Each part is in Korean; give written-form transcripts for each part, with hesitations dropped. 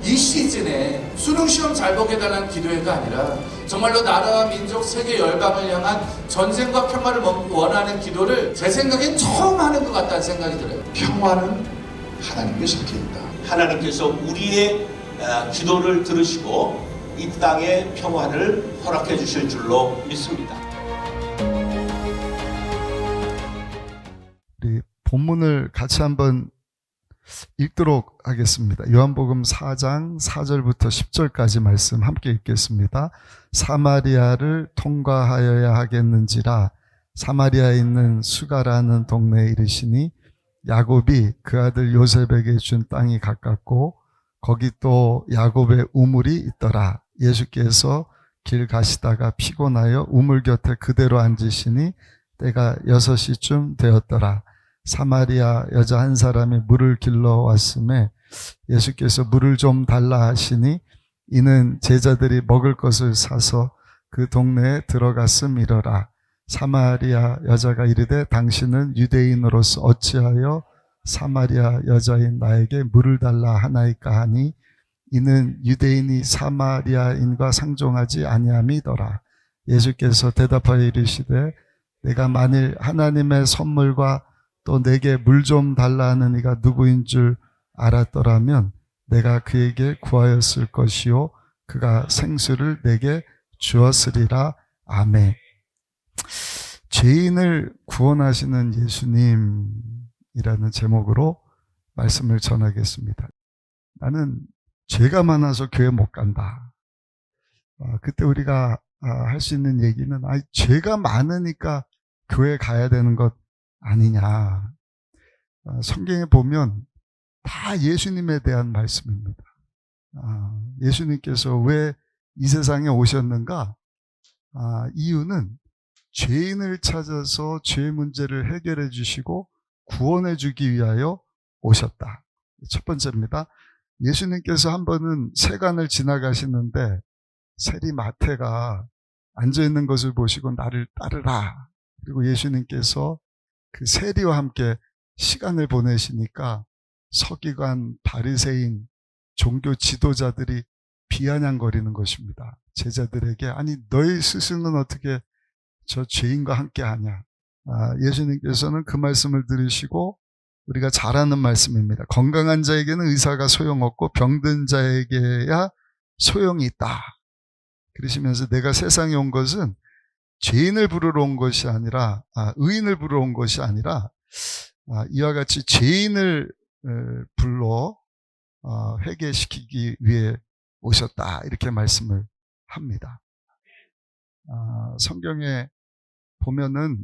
이 시즌에 수능시험 잘 보게 해달라는 기도회가 아니라 정말로 나라와 민족 세계 열강을 향한 전쟁과 평화를 원하는 기도를 제 생각엔 처음 하는 것 같다는 생각이 들어요. 평화는 하나님께 속해 있다. 하나님께서 우리의 기도를 들으시고 이 땅에 평화를 허락해 주실 줄로 믿습니다. 우리 본문을 같이 한번 읽도록 하겠습니다. 요한복음 4장 4절부터 10절까지 말씀 함께 읽겠습니다. 사마리아를 통과하여야 하겠는지라 사마리아에 있는 수가라는 동네에 이르시니 야곱이 그 아들 요셉에게 준 땅이 가깝고 거기 또 야곱의 우물이 있더라. 예수께서 길 가시다가 피곤하여 우물 곁에 그대로 앉으시니 때가 6시쯤 되었더라. 사마리아 여자 한 사람이 물을 길러 왔음에 예수께서 물을 좀 달라 하시니 이는 제자들이 먹을 것을 사서 그 동네에 들어갔음이러라. 사마리아 여자가 이르되 당신은 유대인으로서 어찌하여 사마리아 여자인 나에게 물을 달라 하나이까 하니 이는 유대인이 사마리아인과 상종하지 아니함이더라. 예수께서 대답하여 이르시되 내가 만일 하나님의 선물과 또 내게 물 좀 달라 하는 이가 누구인 줄 알았더라면 내가 그에게 구하였을 것이요 그가 생수를 내게 주었으리라. 아멘. 죄인을 구원하시는 예수님이라는 제목으로 말씀을 전하겠습니다. 나는 죄가 많아서 교회 못 간다. 그때 우리가 할 수 있는 얘기는 죄가 많으니까 교회 가야 되는 것 아니냐. 성경에 보면 다 예수님에 대한 말씀입니다. 예수님께서 왜 이 세상에 오셨는가? 이유는 죄인을 찾아서 죄 문제를 해결해 주시고 구원해 주기 위하여 오셨다. 첫 번째입니다. 예수님께서 한 번은 세간을 지나가시는데 세리마태가 앉아있는 것을 보시고 나를 따르라. 그리고 예수님께서 그 세리와 함께 시간을 보내시니까 서기관, 바리새인, 종교 지도자들이 비아냥거리는 것입니다. 제자들에게 아니 너희 스승은 어떻게 저 죄인과 함께 하냐. 예수님께서는 그 말씀을 들으시고 우리가 잘 아는 말씀입니다. 건강한 자에게는 의사가 소용없고 병든 자에게야 소용이 있다. 그러시면서 내가 세상에 온 것은 죄인을 부르러 온 것이 아니라 의인을 부르러 온 것이 아니라 이와 같이 죄인을 불러 회개시키기 위해 오셨다. 이렇게 말씀을 합니다. 성경에 보면은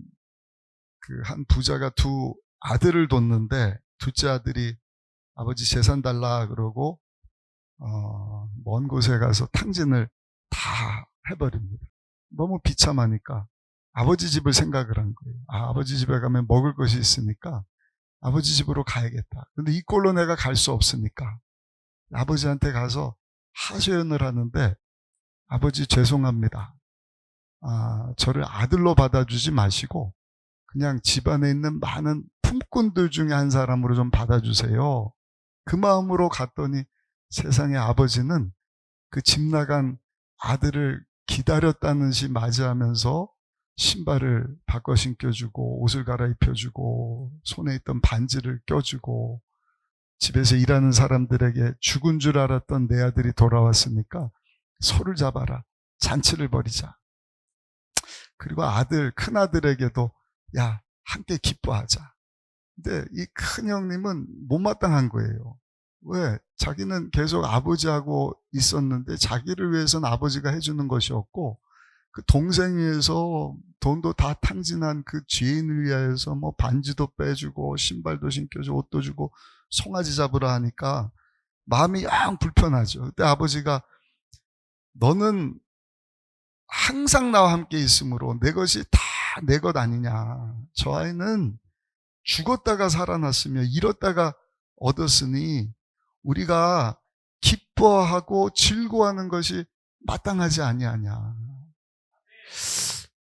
그 한 부자가 두 아들을 뒀는데 둘째 아들이 아버지 재산 달라 그러고 먼 곳에 가서 탕진을 다 해버립니다. 너무 비참하니까 아버지 집을 생각을 한 거예요. 아버지 집에 가면 먹을 것이 있으니까 아버지 집으로 가야겠다. 근데 이 꼴로 내가 갈 수 없으니까 아버지한테 가서 하소연을 하는데 아버지 죄송합니다. 저를 아들로 받아주지 마시고 그냥 집안에 있는 많은 품꾼들 중에 한 사람으로 좀 받아주세요. 그 마음으로 갔더니 세상의 아버지는 그 집 나간 아들을 기다렸다는 시 맞이하면서 신발을 바꿔 신겨주고 옷을 갈아입혀주고 손에 있던 반지를 껴주고 집에서 일하는 사람들에게 죽은 줄 알았던 내 아들이 돌아왔으니까 소를 잡아라. 잔치를 벌이자. 그리고 큰 아들에게도 야 함께 기뻐하자. 근데 이 큰 형님은 못마땅한 거예요. 왜? 자기는 계속 아버지하고 있었는데 자기를 위해서는 아버지가 해주는 것이 없고 그 동생 위해서 돈도 다 탕진한 그 죄인을 위하여서 뭐 반지도 빼주고 신발도 신겨주고 옷도 주고 송아지 잡으라 하니까 마음이 영 불편하죠. 그때 아버지가 너는 항상 나와 함께 있으므로 내 것이 다 내 것 아니냐. 저 아이는 죽었다가 살아났으며 잃었다가 얻었으니 우리가 기뻐하고 즐거워하는 것이 마땅하지 아니하냐.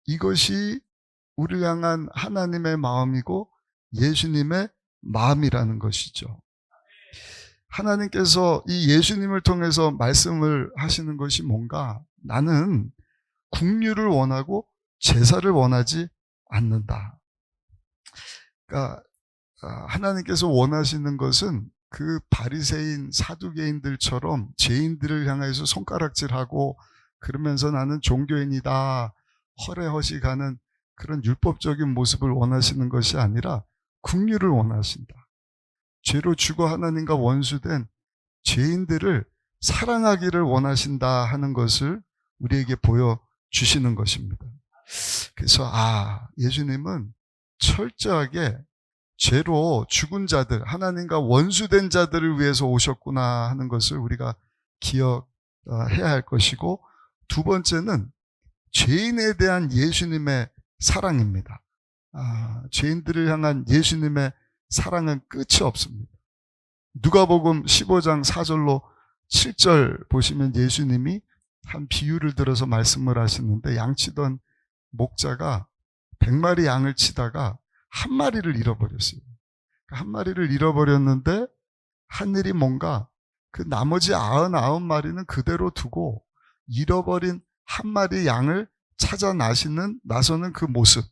이것이 우리를 향한 하나님의 마음이고 예수님의 마음이라는 것이죠. 하나님께서 이 예수님을 통해서 말씀을 하시는 것이 뭔가? 나는 국류를 원하고 제사를 원하지 않는다. 그러니까 하나님께서 원하시는 것은 그 바리새인 사두개인들처럼 죄인들을 향해서 손가락질하고 그러면서 나는 종교인이다 허례허식하는 그런 율법적인 모습을 원하시는 것이 아니라 국류를 원하신다. 죄로 죽어 하나님과 원수된 죄인들을 사랑하기를 원하신다 하는 것을 우리에게 보여주시는 것입니다. 그래서 예수님은 철저하게 죄로 죽은 자들, 하나님과 원수된 자들을 위해서 오셨구나 하는 것을 우리가 기억해야 할 것이고, 두 번째는 죄인에 대한 예수님의 사랑입니다. 죄인들을 향한 예수님의 사랑은 끝이 없습니다. 누가복음 15장 4절로 7절 보시면 예수님이 한 비유를 들어서 말씀을 하시는데, 양치던 목자가 100마리 양을 치다가 한 마리를 잃어버렸어요. 한 마리를 잃어버렸는데 한 일이 뭔가 그 나머지 99마리는 그대로 두고 잃어버린 한 마리 양을 찾아 나서는 그 모습.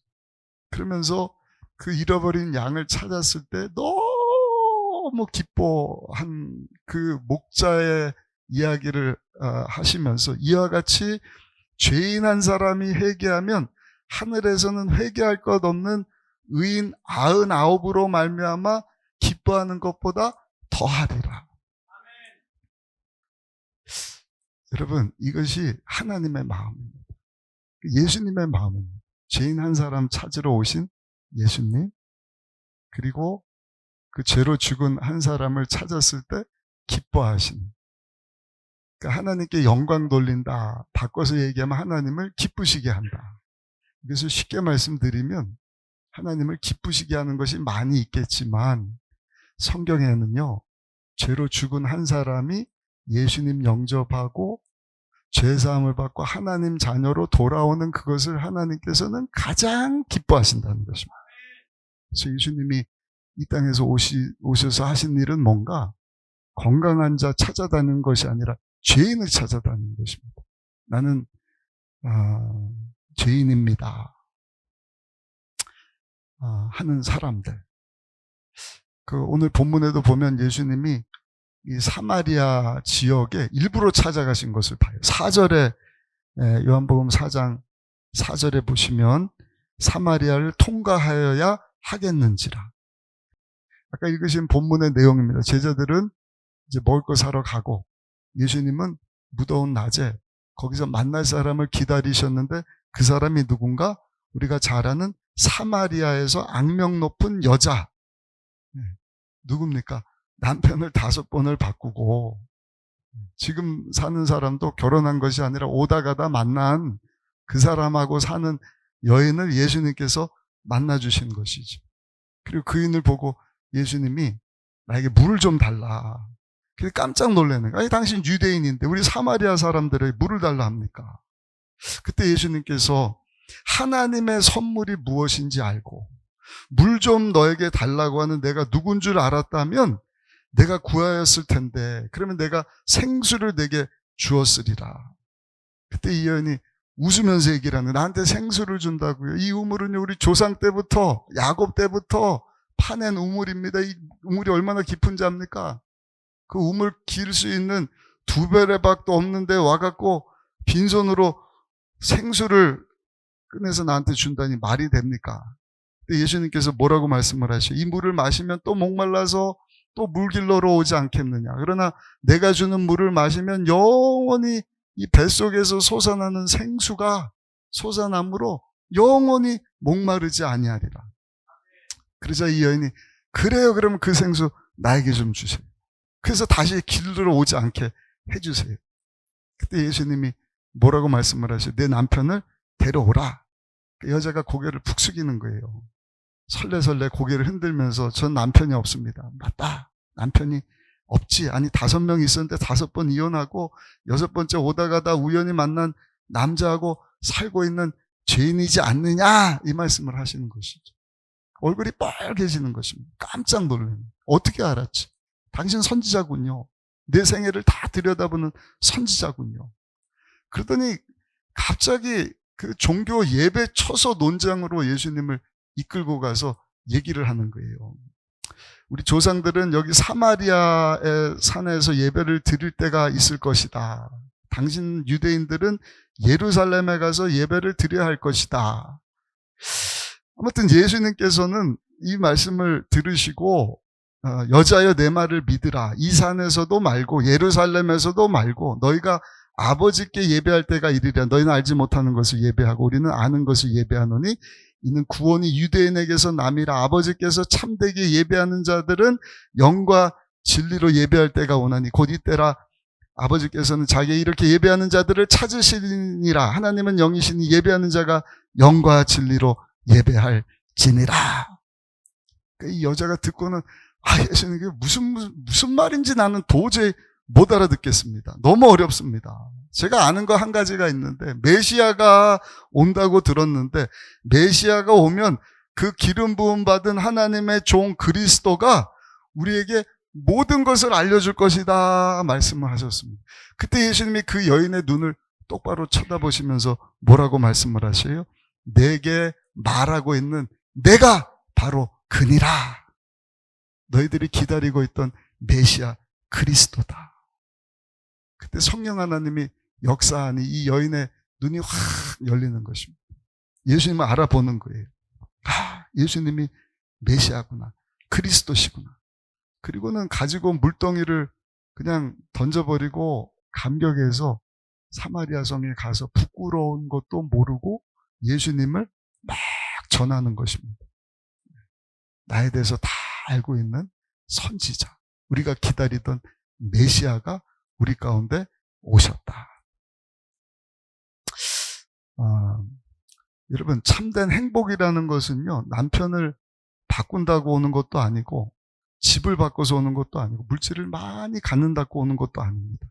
그러면서 그 잃어버린 양을 찾았을 때 너무 기뻐한 그 목자의 이야기를 하시면서, 이와 같이 죄인 한 사람이 회개하면 하늘에서는 회개할 것 없는 의인 99으로 말미암아 기뻐하는 것보다 더하리라. 여러분, 이것이 하나님의 마음입니다. 예수님의 마음입니다. 죄인 한 사람 찾으러 오신 예수님, 그리고 그 죄로 죽은 한 사람을 찾았을 때 기뻐하시는, 그러니까 하나님께 영광 돌린다, 바꿔서 얘기하면 하나님을 기쁘시게 한다. 그래서 쉽게 말씀드리면 하나님을 기쁘시게 하는 것이 많이 있겠지만, 성경에는요, 죄로 죽은 한 사람이 예수님 영접하고 죄사함을 받고 하나님 자녀로 돌아오는 그것을 하나님께서는 가장 기뻐하신다는 것입니다. 그래서 예수님이 이 땅에서 오셔서 하신 일은 뭔가 건강한 자 찾아다니는 것이 아니라 죄인을 찾아다니는 것입니다. 나는 죄인입니다 하는 사람들. 오늘 본문에도 보면 예수님이 이 사마리아 지역에 일부러 찾아가신 것을 봐요. 4절에, 요한복음 4장 4절에 보시면 사마리아를 통과하여야 하겠는지라. 아까 읽으신 본문의 내용입니다. 제자들은 이제 먹을 거 사러 가고, 예수님은 무더운 낮에 거기서 만날 사람을 기다리셨는데, 그 사람이 누군가? 우리가 잘 아는 사마리아에서 악명 높은 여자. 누굽니까? 남편을 5번을 바꾸고, 지금 사는 사람도 결혼한 것이 아니라 오다 가다 만난 그 사람하고 사는 여인을 예수님께서 만나주신 것이죠. 그리고 그인을 보고 예수님이 나에게 물을 좀 달라. 그래서 깜짝 놀라는 거예요. 아니, 당신 유대인인데 우리 사마리아 사람들에게 물을 달라 합니까? 그때 예수님께서 하나님의 선물이 무엇인지 알고 물 좀 너에게 달라고 하는 내가 누군 줄 알았다면 내가 구하였을 텐데, 그러면 내가 생수를 내게 주었으리라. 그때 이 여인이 웃으면서 얘기를 하는, 나한테 생수를 준다고요? 이 우물은요, 우리 조상 때부터, 야곱 때부터 파낸 우물입니다. 이 우물이 얼마나 깊은지 압니까? 그 우물 길 수 있는 2배레박도 없는데 와갖고 빈손으로 생수를 꺼내서 나한테 준다니 말이 됩니까? 예수님께서 뭐라고 말씀을 하셔? 이 물을 마시면 또 목말라서 또 물길러로 오지 않겠느냐. 그러나 내가 주는 물을 마시면 영원히 이 뱃속에서 솟아나는 생수가 솟아남으로 영원히 목마르지 아니하리라. 그러자 이 여인이, 그래요, 그러면 그 생수 나에게 좀 주세요. 그래서 다시 길러 오지 않게 해주세요. 그때 예수님이 뭐라고 말씀을 하셔? 내 남편을 데려오라. 그 여자가 고개를 푹 숙이는 거예요. 설레설레 고개를 흔들면서, 전 남편이 없습니다. 맞다, 남편이 없지. 아니, 5명 있었는데 5번 이혼하고 6번째 오다 가다 우연히 만난 남자하고 살고 있는 죄인이지 않느냐, 이 말씀을 하시는 것이죠. 얼굴이 빨개지는 것입니다. 깜짝 놀라는. 어떻게 알았지? 당신 선지자군요. 내 생애를 다 들여다보는 선지자군요. 그러더니 갑자기 그 종교 예배 처소 논장으로 예수님을 이끌고 가서 얘기를 하는 거예요. 우리 조상들은 여기 사마리아의 산에서 예배를 드릴 때가 있을 것이다. 당신 유대인들은 예루살렘에 가서 예배를 드려야 할 것이다. 아무튼 예수님께서는 이 말씀을 들으시고 여자여 내 말을 믿으라. 이 산에서도 말고 예루살렘에서도 말고 너희가 아버지께 예배할 때가 이르리라. 너희는 알지 못하는 것을 예배하고 우리는 아는 것을 예배하노니 이는 구원이 유대인에게서 남이라. 아버지께서 참되게 예배하는 자들은 영과 진리로 예배할 때가 오나니 곧 이때라. 아버지께서는 자기가 이렇게 예배하는 자들을 찾으시니라. 하나님은 영이시니 예배하는 자가 영과 진리로 예배할지니라. 이 여자가 듣고는 예수님 이게 무슨 말인지 나는 도저히 못 알아듣겠습니다. 너무 어렵습니다. 제가 아는 거 한 가지가 있는데 메시아가 온다고 들었는데 메시아가 오면 그 기름 부음 받은 하나님의 종 그리스도가 우리에게 모든 것을 알려줄 것이다 말씀을 하셨습니다. 그때 예수님이 그 여인의 눈을 똑바로 쳐다보시면서 뭐라고 말씀을 하셔요? 내게 말하고 있는 내가 바로 그니라. 너희들이 기다리고 있던 메시아 그리스도다. 그때 성령 하나님이 역사하니 이 여인의 눈이 확 열리는 것입니다. 예수님을 알아보는 거예요. 예수님이 메시아구나. 그리스도시구나. 그리고는 가지고 물덩이를 그냥 던져버리고 감격해서 사마리아 성에 가서 부끄러운 것도 모르고 예수님을 막 전하는 것입니다. 나에 대해서 다 알고 있는 선지자. 우리가 기다리던 메시아가 우리 가운데 오셨다. 여러분 참된 행복이라는 것은요 남편을 바꾼다고 오는 것도 아니고 집을 바꿔서 오는 것도 아니고 물질을 많이 갖는다고 오는 것도 아닙니다.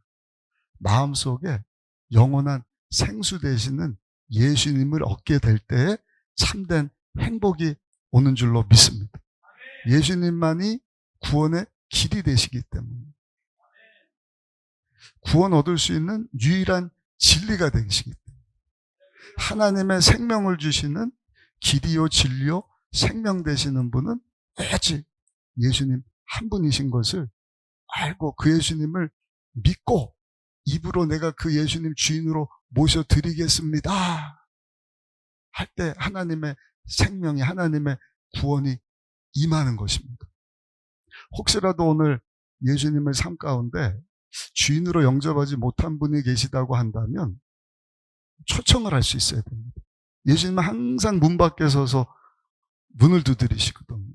마음속에 영원한 생수 되시는 예수님을 얻게 될 때에 참된 행복이 오는 줄로 믿습니다. 예수님만이 구원의 길이 되시기 때문에 구원 얻을 수 있는 유일한 진리가 되시기 때문에 하나님의 생명을 주시는 길이요 진리요 생명 되시는 분은 오직 예수님 한 분이신 것을 알고 그 예수님을 믿고 입으로 내가 그 예수님 주인으로 모셔드리겠습니다 할 때 하나님의 생명이 하나님의 구원이 임하는 것입니다. 혹시라도 오늘 예수님을 삶 가운데 주인으로 영접하지 못한 분이 계시다고 한다면 초청을 할 수 있어야 됩니다. 예수님은 항상 문 밖에 서서 문을 두드리시거든요.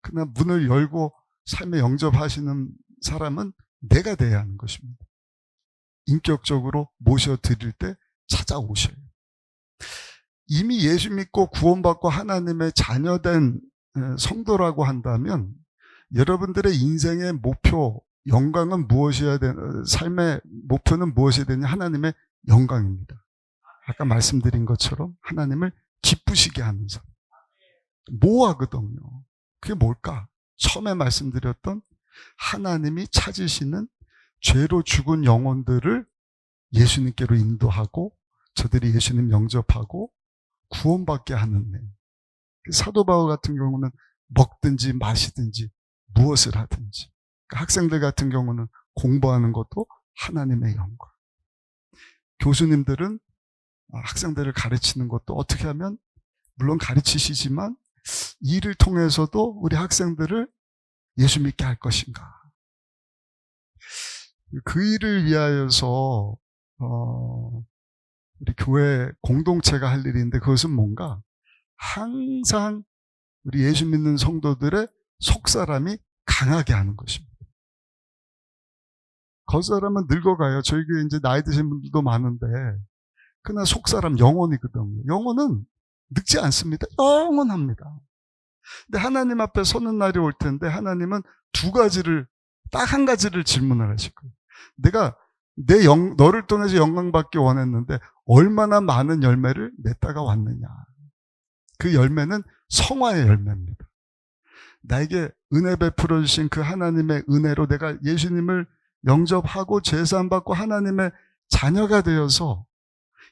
그러나 문을 열고 삶에 영접하시는 사람은 내가 돼야 하는 것입니다. 인격적으로 모셔드릴 때 찾아오셔요. 이미 예수 믿고 구원받고 하나님의 자녀된 성도라고 한다면 여러분들의 인생의 목표, 영광은 무엇이어야 되냐, 삶의 목표는 무엇이 되냐? 하나님의 영광입니다. 아까 말씀드린 것처럼 하나님을 기쁘시게 하는 삶. 모호하거든요. 그게 뭘까? 처음에 말씀드렸던 하나님이 찾으시는 죄로 죽은 영혼들을 예수님께로 인도하고 저들이 예수님 영접하고 구원받게 하는 일. 사도 바울 같은 경우는 먹든지 마시든지 무엇을 하든지 학생들 같은 경우는 공부하는 것도 하나님의 영광. 교수님들은 학생들을 가르치는 것도 어떻게 하면 물론 가르치시지만 이 일을 통해서도 우리 학생들을 예수 믿게 할 것인가. 그 일을 위하여서 우리 교회 공동체가 할 일인데 그것은 뭔가 항상 우리 예수 믿는 성도들의 속사람이 강하게 하는 것입니다. 겉사람은 늙어가요. 저희 교회 이제 나이 드신 분들도 많은데 그러나 속사람 영혼이거든요. 영혼은 늙지 않습니다. 영원합니다. 근데 하나님 앞에 서는 날이 올 텐데 하나님은 딱 한 가지를 질문을 하실 거예요. 내가 너를 통해서 영광 받기 원했는데 얼마나 많은 열매를 맺다가 왔느냐. 그 열매는 성화의 열매입니다. 나에게 은혜 베풀어 주신 그 하나님의 은혜로 내가 예수님을 영접하고 제사함받고 하나님의 자녀가 되어서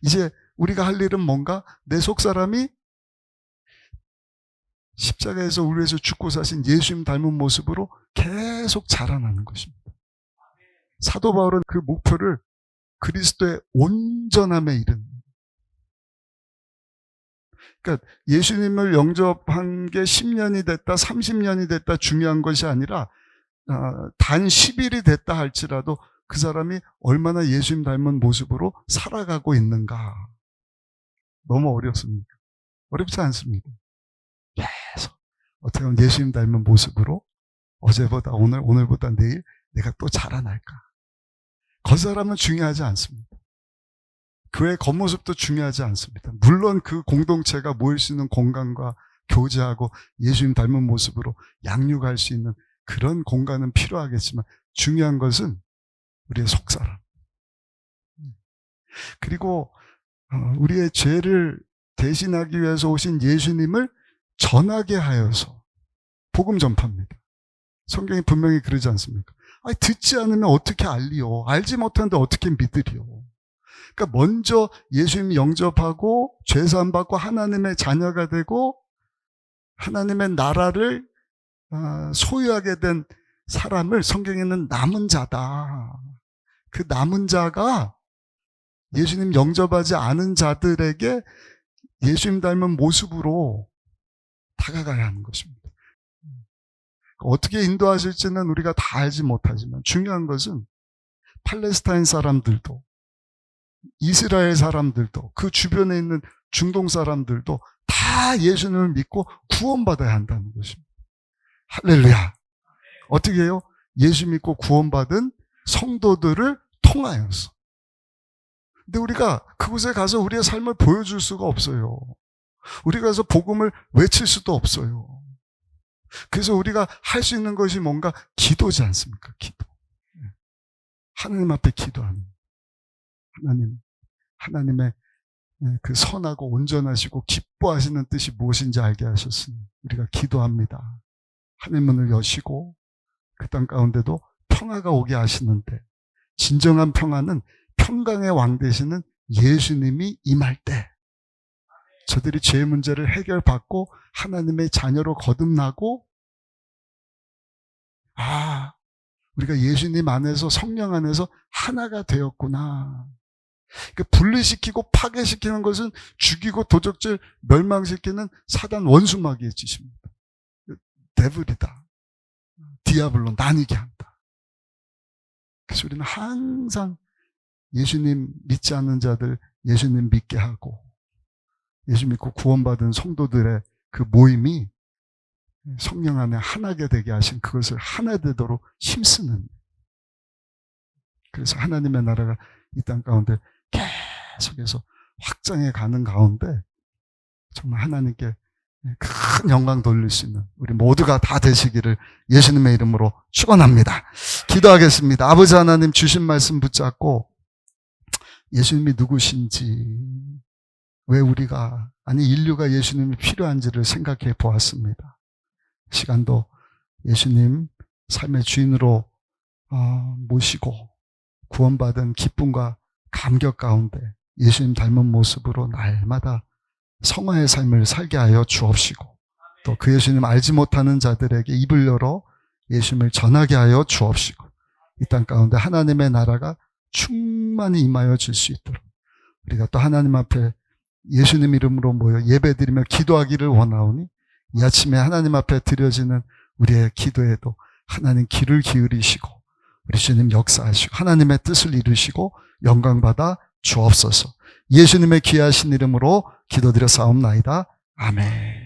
이제 우리가 할 일은 뭔가? 내 속사람이 십자가에서 우리 위해서 죽고 사신 예수님 닮은 모습으로 계속 자라나는 것입니다. 사도 바울은 그 목표를 그리스도의 온전함에 이르는, 그러니까 예수님을 영접한 게 10년이 됐다, 30년이 됐다 중요한 것이 아니라 단 10일이 됐다 할지라도 그 사람이 얼마나 예수님 닮은 모습으로 살아가고 있는가. 너무 어렵습니까? 어렵지 않습니다. 계속 어떻게 하면 예수님 닮은 모습으로 어제보다 오늘, 오늘보다 내일 내가 또 자라날까. 그 사람은 중요하지 않습니다. 교회 겉모습도 중요하지 않습니다. 물론 그 공동체가 모일 수 있는 공간과 교제하고 예수님 닮은 모습으로 양육할 수 있는 그런 공간은 필요하겠지만 중요한 것은 우리의 속사람. 그리고 우리의 죄를 대신하기 위해서 오신 예수님을 전하게 하여서 복음 전파입니다. 성경이 분명히 그러지 않습니까? 아니, 듣지 않으면 어떻게 알리요? 알지 못하는데 어떻게 믿으리요? 그러니까 먼저 예수님 영접하고 죄사함 받고 하나님의 자녀가 되고 하나님의 나라를 소유하게 된 사람을 성경에는 남은 자다. 그 남은 자가 예수님 영접하지 않은 자들에게 예수님 닮은 모습으로 다가가야 하는 것입니다. 어떻게 인도하실지는 우리가 다 알지 못하지만 중요한 것은 팔레스타인 사람들도 이스라엘 사람들도 그 주변에 있는 중동 사람들도 다 예수님을 믿고 구원받아야 한다는 것입니다. 할렐루야. 어떻게 해요? 예수 믿고 구원받은 성도들을 통하여서. 근데 우리가 그곳에 가서 우리의 삶을 보여줄 수가 없어요. 우리가 가서 복음을 외칠 수도 없어요. 그래서 우리가 할 수 있는 것이 뭔가? 기도지 않습니까? 기도. 하나님 앞에 기도하는. 하나님의 그 선하고 온전하시고 기뻐하시는 뜻이 무엇인지 알게 하셨으니 우리가 기도합니다. 하늘 문을 여시고 그 땅 가운데도 평화가 오게 하시는데, 진정한 평화는 평강의 왕 되시는 예수님이 임할 때 저들이 죄의 문제를 해결받고 하나님의 자녀로 거듭나고, 우리가 예수님 안에서 성령 안에서 하나가 되었구나. 그러니까 분리시키고 파괴시키는 것은 죽이고 도적질 멸망시키는 사단 원수마귀의 짓입니다. 데블이다. 디아블로 나뉘게 한다. 그래서 우리는 항상 예수님 믿지 않는 자들 예수님 믿게 하고 예수 믿고 구원받은 성도들의 그 모임이 성령 안에 하나게 되게 하신 그것을 하나 되도록 힘쓰는, 그래서 하나님의 나라가 이 땅 가운데 계속해서 확장해 가는 가운데 정말 하나님께 큰 영광 돌릴 수 있는 우리 모두가 다 되시기를 예수님의 이름으로 축원합니다. 기도하겠습니다. 아버지 하나님, 주신 말씀 붙잡고 예수님이 누구신지, 왜 우리가, 아니 인류가 예수님이 필요한지를 생각해 보았습니다. 시간도 예수님 삶의 주인으로 모시고 구원받은 기쁨과 감격 가운데 예수님 닮은 모습으로 날마다 성화의 삶을 살게 하여 주옵시고, 또 그 예수님 알지 못하는 자들에게 입을 열어 예수님을 전하게 하여 주옵시고, 이 땅 가운데 하나님의 나라가 충만히 임하여 줄 수 있도록 우리가 또 하나님 앞에 예수님 이름으로 모여 예배드리며 기도하기를 원하오니, 이 아침에 하나님 앞에 드려지는 우리의 기도에도 하나님 귀를 기울이시고 우리 주님 역사하시고 하나님의 뜻을 이루시고 영광받아 주옵소서. 예수님의 귀하신 이름으로 기도드려 사옵나이다. 아멘.